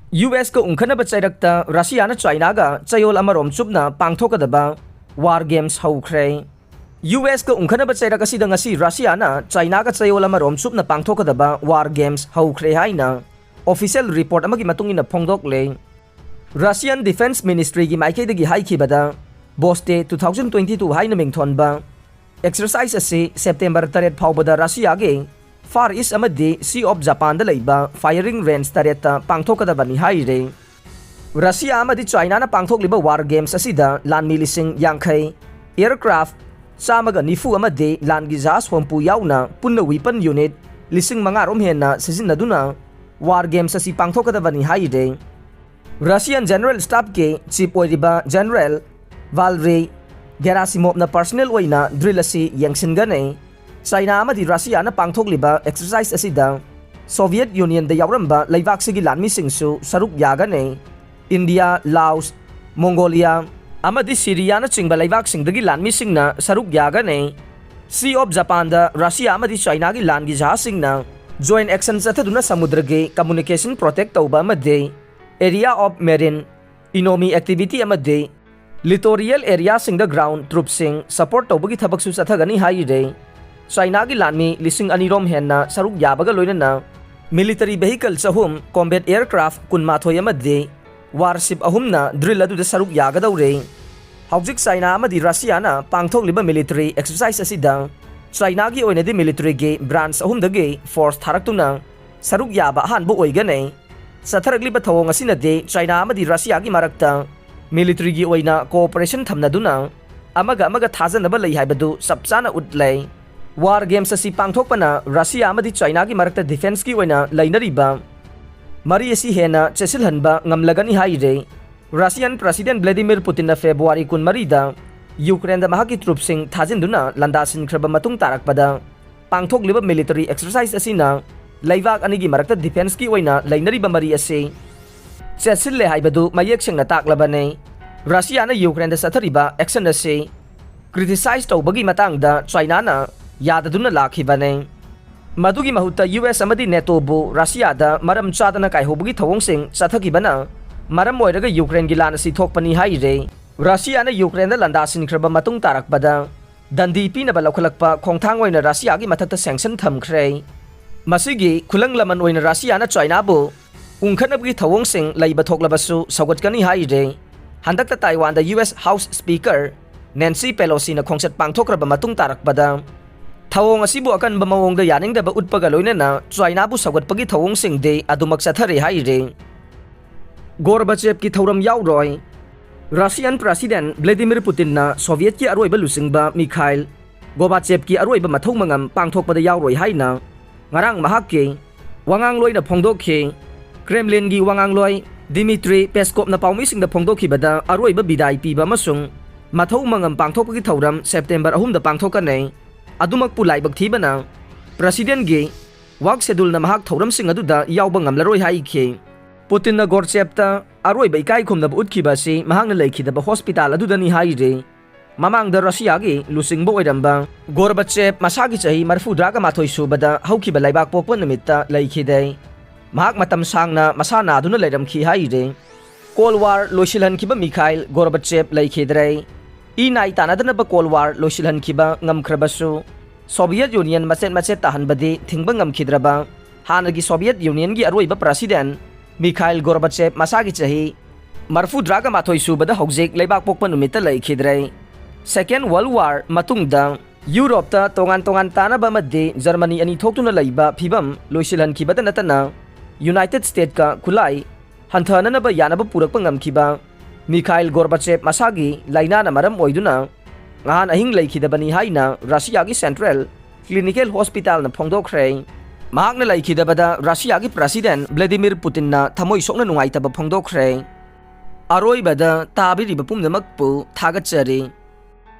US ka ungkhana ba chairakta Russia na China ga chayol amarom chupna pangthokadaba war games haukhre. US ka ungkhana ba chairak asida ngasi Russia na China ga chayol amarom chupna pangthokadaba war games haukhre haina official report amagi matungina phongdok le. Russian Defense Ministry gi maikhaidagi haikibada Boste 2022 haina mingthon ba exercise ase September 3 phawbada Russia ge Far East amadi Sea of Japan da leiba firing range tareta pangthokadabani haire. Russia amadi China na pangthokliba war games asida lanmi lising yangkhai aircraft samaga nifu amadi langi jahaz hompu yauna punna weapon unit lising mangarom henna sisinaduna war games asi pangthokadabani haire. Russian General Staff ke Chief oiriba General Valery Gerasimov na personal oina drill asi yangsinganay China amadi Russia na pangthokliba exercise asida Soviet Union da yauramba laibak sigi lanmi singsu saruk yaganay India, Laos, Mongolia amadi Syria na chingba laibak singdagi lanmi singna saruk yaganay Sea of Japan da Russia amadi China gi langi jahaz singna joint action sathaduna samudra ge communication protect tauba amadi area of marine economy activity amadi littoral area sing the ground troops sing support tawbagi thabak su sathagani haire. China gi lanmi lising anirom henna saruk yabaga loinana military vehicle chahum combat aircraft kunmathoi amadi warship ahumna drill adu saruk yagadawre. Haujik China amadi Russia na pangthokliba military exercise asida China gi oinadi military ge branch ahumdagi force tharaktuna saruk yaba hanbo oigane satharagliba thawong asinade China amadi Russia gi marakta military gi oina cooperation thamnaduna amaga thajanaba lei haibadu sapchana utlei. War games asi pangthokpana Russia amadi China gi marakta defense gi oina lainariba mari asi hena chesilhanba ngamlagani haire. Russian President Vladimir Putin na February 13 da Ukraine da mahaki troops sing thajinduna landasin khraba matung tarakpada pangthokliba military exercise asina laibak anigi marakta defense gi oina lainariba mari ase chesille haibadu mayek singna taklabane. Russia na Ukraine da sathariba action ase criticize tawbagi matangda China na yadaduna lakhibane. Madugi mahuta US amadi NATO bu Russia da maram chadana kaihobagi thawong sing sathakibana maram oiraga Ukraine gi lan asi thokpani haire. Russia na Ukraine da landasin khraba matung tarakpada dandi pina ba lokhalakpa khongthang oina Russia gi mathakta sanction thamkhre. Masigi khulang laman oina Russia na China bu ungkhanabgi thawong sing laiba thoklabasu sawatkani haire. Handakta Taiwan da US House Speaker Nancy Pelosi na khongsat pangthokraba matung tarakpada thawong asibu akan bamawong da yaning da ba utpaga loinana China bu sawatpagi thawong sing de adumak sathare haire. Gorbachev ki thauram yauroi Russian President Vladimir Putin na Soviet ki aroiba lusingba Mikhail Gorbachev ki aroiba mathong mangam pangthokpada yauroi haina ngarang mahakki wangang loi na phongdokhi Kremlin gi wangang loi Dmitry Peskov na paumising da phongdokhibada aroiba bidai piba masung mathong mangam pangthokpagi thauram September 3 da pangthokanai adumak pulaibak thibana President gi wak schedule na mahak thauram sing aduda yawba ngamlaroi haikhe. Putin na Gorbachev aroiba ikai khumna utkiba si mahangna leikhidaba hospital adudani haire. Mamangda Russia gi lusingbo oiramba Gorbachev masagi chahi marfudraga mathoi subada haukiba laibak pokpa nimitta leikhidai. Mahak matam sangna masana aduna leiramkhi haire. Cold War loisilhankiba Mikhail Gorbachev leikhidrai. Inai tanadanaba Cold War loisilhankiba ngamkhrabasu Soviet Union macet tahanbadi thingba ngamkhidraba hanagi Soviet Union gi aroiba president Mikhail Gorbachev masagi chahi marfudraga mathoi subada hojik leibak pokpa numita leikhidrai. Second World War matungda Europe ta tongan tanaba madde Germany ani thoktuna leiba phibam loisilhankibada natana United States ka khulai hanthananaba yanaba purakpa ngamkhiba Mikhail Gorbachev masagi laina na maram oiduna ngahan ahing leikhidabani haina Russia gi Central Clinical Hospital na phongdokhre. Mahakna leikhidabada Russia gi President Vladimir Putin na thamoi sokna nungaitaba phongdokhre. Aroibada tabiriba pumnamakpu thagatchari.